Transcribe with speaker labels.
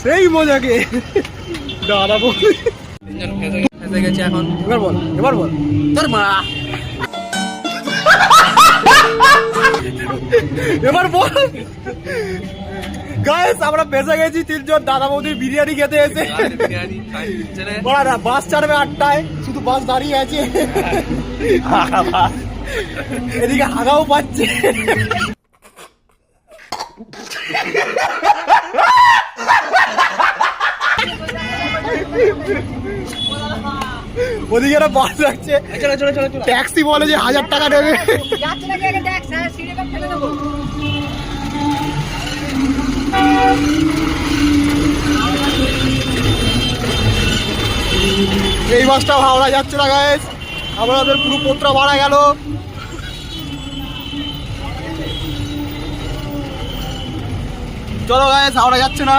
Speaker 1: সেই মজাকে দাদা বৌদি ফেসে গেছে এখন। এবার বল তোর মা। এবার বল গাইস, আমরা ফেসে গেছি তিনজন দাদা বৌদির বিরিয়ানি খেতে এসে। বাস ছাড়বে 8টায়, শুধু বাস দাঁড়িয়ে আছে। এদিকে হাগাও পাচ্ছে। ওদিকে একটা বাস যাচ্ছে, ট্যাক্সি বলে যে 1000 টাকা নেবে। এই বাসটা হাওড়া যাচ্ছে না গাইস, আমাদের পুরো পোত্রা ভাড়া গেল। চলো গাইস, হাওড়া যাচ্ছে না।